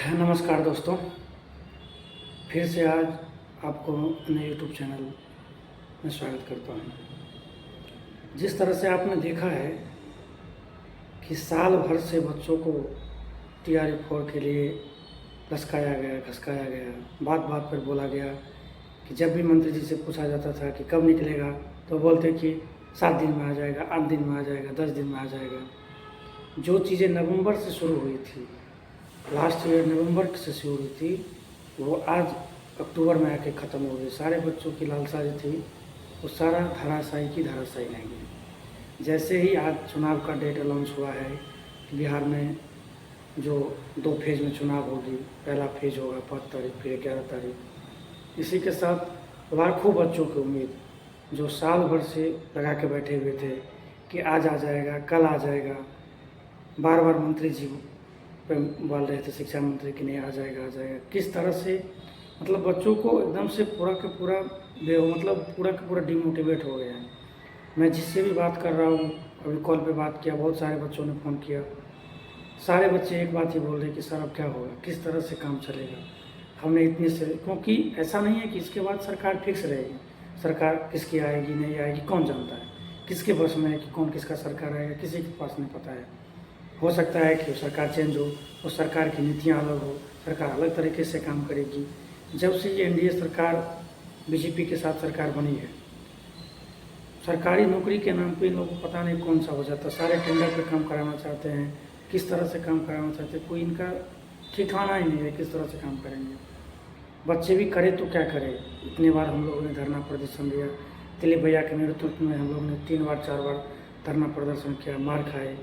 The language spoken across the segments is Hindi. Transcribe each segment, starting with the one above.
नमस्कार दोस्तों, फिर से आज आपको अपने YouTube चैनल में स्वागत करता हूँ। जिस तरह से आपने देखा है कि साल भर से बच्चों को TRE-4 के लिए लसकाया गया, घसकाया गया, बात बात पर बोला गया कि जब भी मंत्री जी से पूछा जाता था कि कब निकलेगा तो बोलते कि 7 दिन में आ जाएगा, 8 दिन में आ जाएगा, 10 दिन में आ जाएगा। जो चीज़ें नवंबर से शुरू हुई थी, लास्ट ईयर नवंबर से शुरू हुई थी, वो आज अक्टूबर में आके ख़त्म हो गई। सारे बच्चों की लालसा जो थी वो सारा धराशायी की धराशायी नहीं गई। जैसे ही आज चुनाव का डेट अनाउंस हुआ है कि बिहार में जो 2 फेज़ में चुनाव होगी, पहला फेज़ होगा 5 तारीख, फिर 11 तारीख। इसी के साथ लाखों बच्चों की उम्मीद जो साल भर से लगा के बैठे हुए थे कि आज आ जाएगा, कल आ जाएगा, बार बार मंत्री जी पे बोल रहे थे, शिक्षा मंत्री कि नहीं आ जाएगा, आ जाएगा। किस तरह से मतलब बच्चों को एकदम से पूरा का पूरा डिमोटिवेट हो गया है। मैं जिससे भी बात कर रहा हूँ, अभी कॉल पे बात किया, बहुत सारे बच्चों ने फ़ोन किया, सारे बच्चे एक बात ही बोल रहे कि सर अब क्या होगा, किस तरह से काम चलेगा। हमने इतने से, क्योंकि ऐसा नहीं है कि इसके बाद सरकार फिक्स रहेगी। सरकार किसकी आएगी नहीं आएगी कौन जानता है, किसके बस में है कि कौन किसका सरकार आएगा, किसी के पास नहीं पता है। हो सकता है कि सरकार चेंज हो, उस सरकार की नीतियाँ अलग हो, सरकार अलग तरीके से काम करेगी। जब से ये NDA सरकार BJP के साथ सरकार बनी है, सरकारी नौकरी के नाम पे इन लोगों को पता नहीं कौन सा हो जाता, सारे टेंडर पे काम कराना चाहते हैं, किस तरह से काम कराना चाहते हैं, कोई इनका ठिकाना ही नहीं है किस तरह से काम करेंगे। बच्चे भी करे तो क्या करें। इतनी बार हम लोगों ने धरना प्रदर्शन दिया, दिलीप भैया के नेतृत्व में हम लोग ने 3 बार 4 बार धरना प्रदर्शन किया, मार खाए,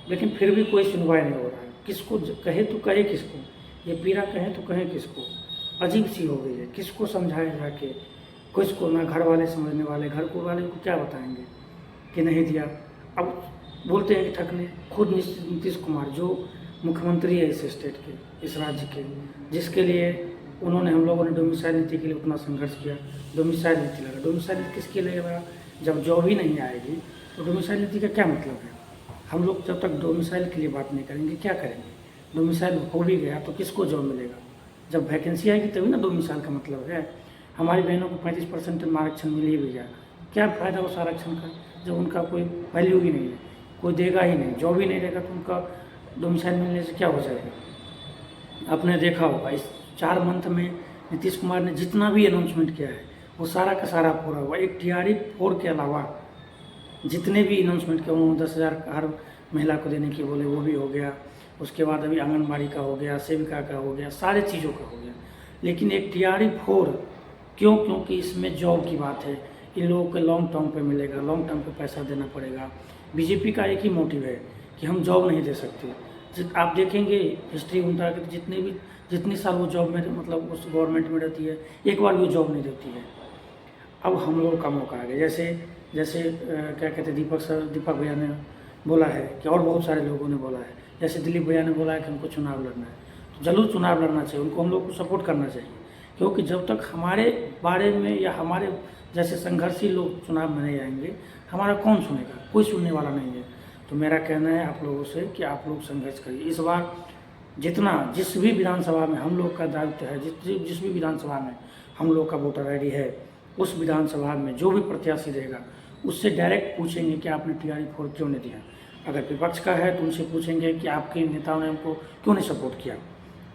लेकिन फिर भी कोई सुनवाई नहीं हो रहा है। किसको कहे तो कहे किसको, ये पीड़ा कहें तो कहें किसको। अजीब सी हो गई है, किसको समझाया जाके, किसको ना घर वाले समझने वाले, घर को वाले को क्या बताएंगे कि नहीं दिया। अब बोलते हैं कि ठगने, खुद नीतीश कुमार जो मुख्यमंत्री है इस स्टेट के, इस राज्य के, जिसके लिए उन्होंने, हम लोगों ने डोमिसाइल नीति के लिए उतना संघर्ष किया। डोमिसाइल नीति लगा, डोमिसाइल नीति किसके लिए लगा, जब जॉब ही नहीं आएगी तो डोमिसाइल नीति का क्या मतलब है। हम लोग जब तक डोमिसाइल के लिए बात नहीं करेंगे क्या करेंगे। डोमिसाइल हो भी गया तो किसको जॉब मिलेगा, जब वैकेंसी आएगी तभी ना डोमिसाइल का मतलब है। हमारी बहनों को 35% आरक्षण मिल ही भी गया, क्या फ़ायदा उस आरक्षण का जब उनका कोई वैल्यू ही नहीं है, कोई देगा ही नहीं, जॉब ही नहीं देगा तो उनका डोमिसाइल मिलने से क्या हो जाएगा। आपने देखा होगा इस 4 मंथ में नीतीश कुमार ने जितना भी अनाउंसमेंट किया है वो सारा का सारा पूरा हुआ। एक TRE-4 के अलावा जितने भी अनाउंसमेंट किए, उन्होंने 10,000 हर महिला को देने की बोले, वो भी हो गया। उसके बाद अभी आंगनबाड़ी का हो गया, सेविका का हो गया, सारे चीज़ों का हो गया। लेकिन एक TRE-4 क्यों, क्योंकि इसमें जॉब की बात है, इन लोगों को लॉन्ग टर्म पे मिलेगा, लॉन्ग टर्म पे पैसा देना पड़ेगा। BJP का एक ही मोटिव है कि हम जॉब नहीं दे सकते। आप देखेंगे हिस्ट्री उनका कि जितनी साल वो जॉब में मतलब उस गवर्नमेंट में रहती है, एक बार भी वो जॉब नहीं देती है। अब हम लोगों का मौका आ गया। जैसे क्या कहते हैं, दीपक भैया ने बोला है कि, और बहुत सारे लोगों ने बोला है, जैसे दिलीप भैया ने बोला है कि हमको चुनाव लड़ना है, तो जरूर चुनाव लड़ना चाहिए, उनको हम लोग को सपोर्ट करना चाहिए। क्योंकि जब तक हमारे बारे में या हमारे जैसे संघर्षी लोग चुनाव में नहीं आएंगे, हमारा कौन सुनेगा, कोई सुनने वाला नहीं है। तो मेरा कहना है आप लोगों से कि आप लोग संघर्ष करिए। इस बार जिस भी विधानसभा में हम लोग का दायित्व है, जिस भी विधानसभा में हम लोग का वोटर ID है, उस विधानसभा में जो भी प्रत्याशी रहेगा उससे डायरेक्ट पूछेंगे कि आपने TRE-4 क्यों नहीं दिया। अगर विपक्ष का है तो उनसे पूछेंगे कि आपके नेताओं ने हमको क्यों नहीं सपोर्ट किया।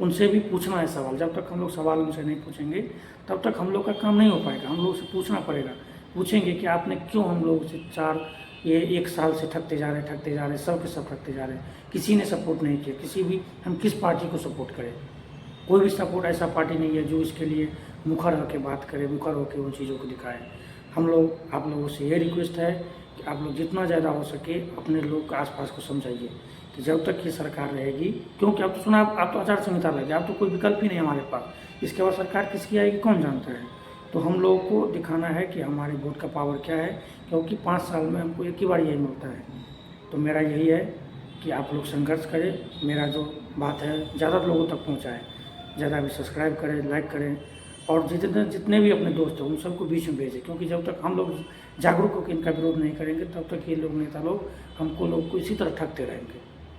उनसे भी पूछना है सवाल। जब तक हम लोग सवाल उनसे नहीं पूछेंगे तब तक हम लोग का काम नहीं हो पाएगा। हम लोग से पूछना पड़ेगा, पूछेंगे कि आपने क्यों हम लोग से 1 साल से ठगते जा रहे, सब के सब ठगते जा रहे हैं, किसी ने सपोर्ट नहीं किया। हम किस पार्टी को सपोर्ट करें। कोई भी सपोर्ट ऐसा पार्टी नहीं है जो इसके लिए मुखर होकर बात करे, मुखर होकर उन चीज़ों को दिखाए। आप लोगों से ये रिक्वेस्ट है कि आप लोग जितना ज़्यादा हो सके अपने लोग आसपास को समझाइए कि जब तक ये सरकार रहेगी, क्योंकि अब तो चुनाव, अब तो आचार संहिता लग गया, अब तो कोई विकल्प ही नहीं हमारे पास। इसके बाद सरकार किसकी आएगी कौन जानता है। तो हम लोगों को दिखाना है कि हमारे वोट का पावर क्या है, क्योंकि 5 साल में हमको एक ही बार यही मिलता है। तो मेरा यही है कि आप लोग संघर्ष करें, मेरा जो बात है ज़्यादा लोगों तक पहुँचाएँ, ज़्यादा भी सब्सक्राइब करें, लाइक करें, और जितने भी अपने दोस्त हैं उन सबको बीच में भेजें। क्योंकि जब तक हम लोग जागरूक होकर इनका विरोध नहीं करेंगे तब तक ये लोग नेता लोग हमको लोग को इसी तरह ठगते रहेंगे।